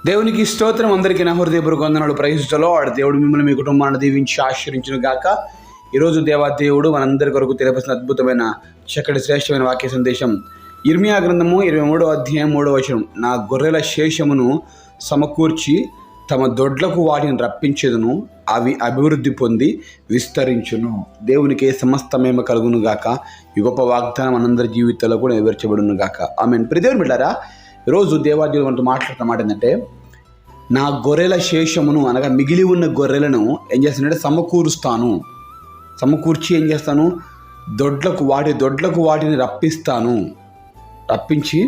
దేవునికి స్తోత్రం. అందరికీ నా హృదయపూర్వక వందనాలు. ప్రైజ్లో ఆడ దేవుడు మిమ్మల్ని మీ కుటుంబాన్ని దీవించి ఆశీర్వించును గాక. ఈరోజు దేవుడు మనందరి కొరకు తెలియపరిచిన అద్భుతమైన చక్కటి శ్రేష్టమైన వాక్య సందేశం ఇర్మియా గ్రంథము 23వ అధ్యాయం 3వ వచనం. నా గొర్రెల శేషమును సమకూర్చి తమ దొడ్లకు వాటిని రప్పించేదును, అవి అభివృద్ధి పొంది విస్తరించును. దేవునికి సమస్తమేమ కలుగును గాక. ఈ గొప్ప వాగ్దానం మనందరి జీవితాల్లో కూడా నెరవేర్చబడును గాక. ఆమేన్. ప్రియదేవుని బిడ్డారా, ఈరోజు దేవాదేవుడు మనతో మాట్లాడుతున్న మాట ఏంటంటే, నా గొర్రెల శేషమును అనగా మిగిలి ఉన్న గొర్రెలను ఏం చేస్తానంటే సమకూర్చి ఏం చేస్తాను, దొడ్లకు వాటిని రప్పించి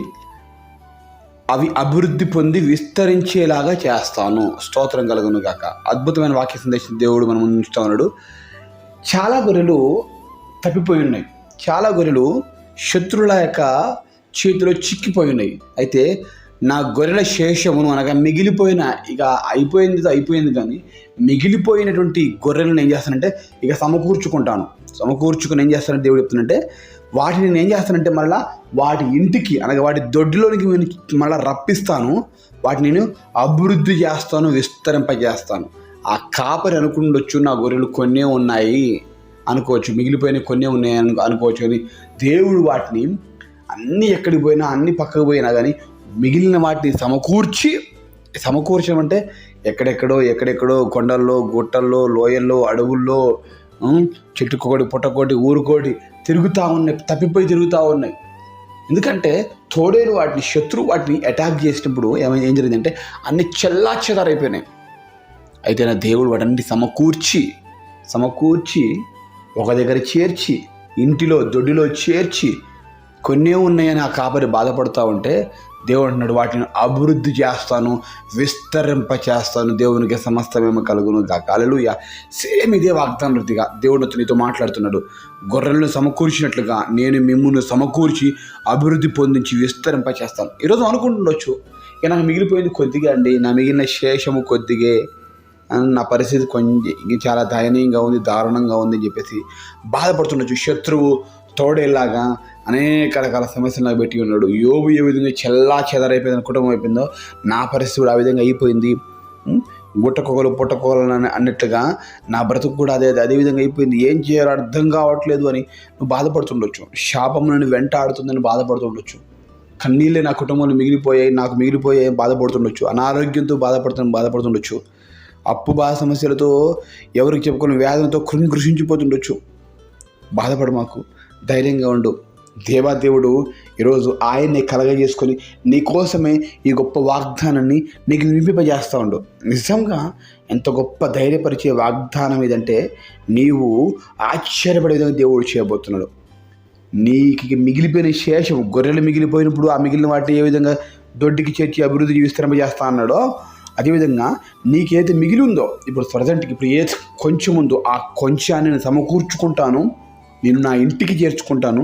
అవి అభివృద్ధి పొంది విస్తరించేలాగా చేస్తాను. స్తోత్రం కలుగును గాక. అద్భుతమైన వాక్య సందేశం దేవుడు మనం ఉంచుతా ఉన్నాడు. చాలా గొర్రెలు తప్పిపోయి ఉన్నాయి. చాలా గొర్రెలు శత్రువుల యొక్క చేతిలో చిక్కిపోయి ఉన్నాయి. అయితే నా గొర్రెల శేషమును అనగా మిగిలిపోయిన, ఇక అయిపోయింది కానీ మిగిలిపోయినటువంటి గొర్రెలను ఏం చేస్తానంటే ఇక సమకూర్చుకుని ఏం చేస్తానంటే దేవుడు చెప్తానంటే, వాటిని నేను ఏం చేస్తానంటే మళ్ళీ వాటి ఇంటికి అనగా వాటి దొడ్డిలోనికి మళ్ళీ రప్పిస్తాను. వాటిని నేను అభివృద్ధి చేస్తాను, విస్తరింపజేస్తాను. ఆ కాపరి అనుకుండొచ్చు, నా గొర్రెలు కొన్నే ఉన్నాయి అనుకోవచ్చు, మిగిలిపోయిన కొన్నే ఉన్నాయి అనుకోవచ్చు. కానీ దేవుడు వాటిని అన్నీ ఎక్కడికి పోయినా, అన్ని పక్కకు పోయినా కానీ మిగిలిన వాటిని సమకూర్చడం అంటే ఎక్కడెక్కడో కొండల్లో, గుట్టల్లో, లోయల్లో, అడవుల్లో, చెట్టుకోటి, పుట్టకోటి, ఊరుకోటి తప్పిపోయి తిరుగుతూ ఉన్నాయి. ఎందుకంటే తోడేలు శత్రువు వాటిని అటాక్ చేసినప్పుడు ఏం జరిగిందంటే అన్ని చెల్లాచెదరైపోయినాయి. అయితే నా దేవుడు వాటన్ని సమకూర్చి ఒక దగ్గర చేర్చి, ఇంటిలో దొడ్డిలో చేర్చి, కొన్నే ఉన్నాయని ఆ కాపరి బాధపడుతూ ఉంటే దేవుడు అంటున్నాడు, వాటిని అభివృద్ధి చేస్తాను, విస్తరింపచేస్తాను. దేవునికి సమస్తమేమో కలుగును గాక. హల్లెలూయా. సేమ్ ఇదే వాగ్దానం రీతిగా దేవుడు నీతో మాట్లాడుతున్నాడు. గొర్రెలను సమకూర్చినట్లుగా నేను మిమ్మును సమకూర్చి అభివృద్ధి పొందించి విస్తరింపచేస్తాను. ఈరోజు అనుకుంటుండొచ్చు, ఇక నాకు మిగిలిపోయింది కొద్దిగా అండి, నా మిగిలిన శేషము కొద్దిగే, నా పరిస్థితి కొంచెం చాలా దయనీయంగా ఉంది, దారుణంగా ఉంది అని చెప్పేసి బాధపడుతుండొచ్చు. శత్రువు తోడేలాగా అనేక రకాల సమస్యలు నాకు పెట్టి ఉన్నాడు. యోబు ఏ విధంగా చెదరైపోయింది, కుటుంబం అయిపోయిందో నా పరిస్థితి కూడా ఆ విధంగా అయిపోయింది. గుట్టకొకలు పుట్టకొకలు అన్నట్లుగా నా బ్రతుకు కూడా అదే విధంగా అయిపోయింది. ఏం చేయాలో అర్థం కావట్లేదు అని నువ్వు బాధపడుతుండొచ్చు. శాపం నన్ను వెంటాడుతుందని బాధపడుతుండొచ్చు. కన్నీళ్ళే నా కుటుంబంలో నాకు మిగిలిపోయాయి బాధపడుతుండొచ్చు. అనారోగ్యంతో బాధపడుతుండొచ్చు. అప్పు బాధ సమస్యలతో, ఎవరికి చెప్పుకున్న వ్యాధులతో కృషించిపోతుండొచ్చు. బాధపడు, మాకు ధైర్యంగా ఉండు. దేవాదేవుడు ఈరోజు ఆయన్ని కలగజేసుకొని నీకోసమే ఈ గొప్ప వాగ్దానాన్ని నీకు వినిపింపజేస్తూ ఉండు. నిజంగా ఎంత గొప్ప ధైర్యపరిచే వాగ్దానం ఇదంటే, నీవు ఆశ్చర్యపడే విధంగా దేవుడు చేయబోతున్నాడు. నీకు మిగిలిపోయిన శేషం, గొర్రెలు మిగిలిపోయినప్పుడు ఆ మిగిలిన వాటిని ఏ విధంగా దొడ్డికి చేర్చి అభివృద్ధి విస్తరింపజేస్తా అన్నాడో, అదేవిధంగా నీకేదైతే మిగిలి ఉందో ఇప్పుడు ప్రజెంట్కి ఇప్పుడు ఏది కొంచెం ఉందో ఆ కొంచాన్ని నేను సమకూర్చుకుంటాను, నేను నా ఇంటికి చేర్చుకుంటాను.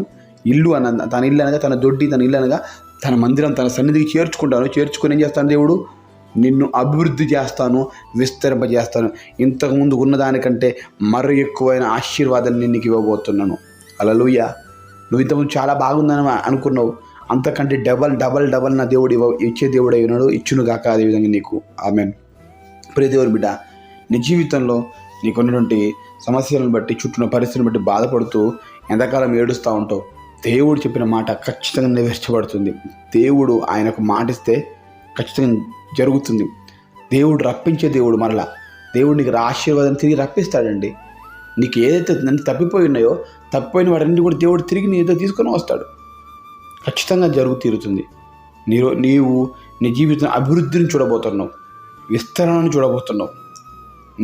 ఇల్లు తన ఇల్లు అనగా తన దొడ్డి, తన ఇల్లు అనగా తన మందిరం, తన సన్నిధికి చేర్చుకుని ఏం చేస్తాను దేవుడు, నిన్ను అభివృద్ధి చేస్తాను, విస్తరింపజేస్తాను. ఇంతకుముందు ఉన్నదానికంటే మరో ఎక్కువైన ఆశీర్వాదాన్ని నీకు ఇవ్వబోతున్నాను. హల్లెలూయా. నువ్వు ఇంతకుముందు చాలా బాగుందని అనుకున్నావు, అంతకంటే డబల్ నా దేవుడు ఇచ్చే దేవుడు అయినాడు. ఇచ్చును గాక అదేవిధంగా నీకు. ఆమేన్. ప్రియ దేవుని బిడ్డ, నీ జీవితంలో నీకున్నటువంటి సమస్యలను బట్టి, చుట్టూ పరిస్థితులను బట్టి బాధపడుతూ ఎంతకాలం ఏడుస్తూ ఉంటావు, దేవుడు చెప్పిన మాట ఖచ్చితంగా నెరవేర్చబడుతుంది. దేవుడు ఆయనకు మాటిస్తే ఖచ్చితంగా జరుగుతుంది. దేవుడు రప్పించే దేవుడు. మరలా దేవుడు నీకు ఆశీర్వాదం తిరిగి రప్పిస్తాడండి. నీకు ఏదైతే నన్ను తప్పిపోయి వాటన్నిటి కూడా దేవుడు తిరిగి నీ ఏదో తీసుకొని వస్తాడు. ఖచ్చితంగా తీరుతుంది. నీవు నీ జీవితం అభివృద్ధిని చూడబోతున్నావు, విస్తరణను చూడబోతున్నావు.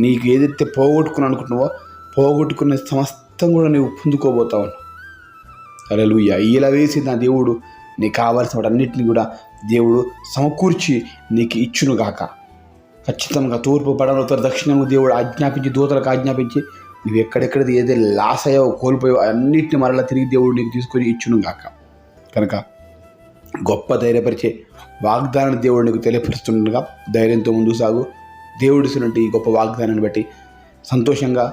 నీకు ఏదైతే పోగొట్టుకున్న సమస్తం కూడా నీవు పొందుకోబోతావు. హల్లెలూయా. ఇలా వేసి నా దేవుడు నీకు కావాల్సిన వాటన్నిటిని కూడా దేవుడు సమకూర్చి నీకు ఇచ్చును గాక. ఖచ్చితంగా తూర్పు, పడమర, ఉత్తర, దక్షిణము దేవుడు దూతలకు ఆజ్ఞాపించి నువ్వు ఎక్కడెక్కడది ఏదైతే లాస్ అయ్యావో, కోల్పోయావో అన్నిటిని మరలా తిరిగి దేవుడు నీకు తీసుకొని ఇచ్చును గాక. కనుక గొప్ప ధైర్యపరిచే వాగ్దానాన్ని దేవుడు నీకు తెలియపరుస్తుండగా ధైర్యంతో ముందుకు సాగు. దేవుడు ఇస్తున్నట్టు ఈ గొప్ప వాగ్దానాన్ని బట్టి సంతోషంగా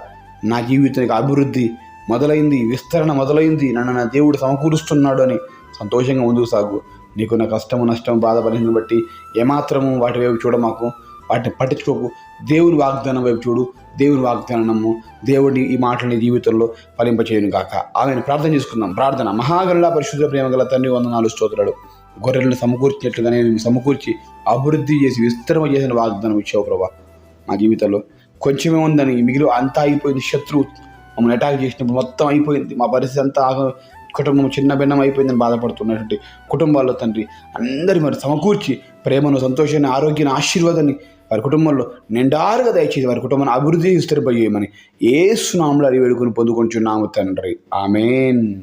నా జీవితానికి అభివృద్ధి మొదలైంది, విస్తరణ మొదలైంది, నన్ను నా దేవుడు సమకూరుస్తున్నాడు అని సంతోషంగా ముందుకు సాగు. నీకున్న కష్టము నష్టం బాధపడిన బట్టి ఏమాత్రము వాటి వైపు చూడమాకు, వాటిని పట్టించుకోకు. దేవుని వాగ్దానం వైపు చూడు, దేవుని వాగ్దానం నమ్ము. దేవుడి ఈ మాటలని జీవితంలో ఫలింపచేయును గాక. ఆమెను ప్రార్థన చేసుకుందాం. ప్రార్థన. మహాగరుడ పరిశుద్ధ ప్రేమ గల తండ్రి, వందనాలు స్తోత్రాలు. గొర్రెలను సమకూర్చినట్లుగానే సమకూర్చి అభివృద్ధి చేసి విస్తరణ చేసిన వాగ్దానం ఇచ్చావు ప్రభా. మా జీవితంలో కొంచెమే ఉందని మిగిలి అంతా అయిపోయింది. శత్రువు మమ్మల్ని అటాక్ చేసినప్పుడు మొత్తం అయిపోయింది. మా పరిస్థితి అంతా కుటుంబం చిన్న భిన్నం అయిపోయిందని బాధపడుతున్నటువంటి కుటుంబాల్లో తండ్రి అందరి మరి సమకూర్చి ప్రేమను, సంతోషాన్ని, ఆరోగ్యాన్ని, ఆశీర్వాదాన్ని వారి కుటుంబంలో నిండారుగా దయచేసి వారి కుటుంబాన్ని అభివృద్ధి విస్తరింపజేయమని యేసు నామములో అడిగి వేడుకొని పొందుకొంచున్నాము తండ్రి. ఆమేన్.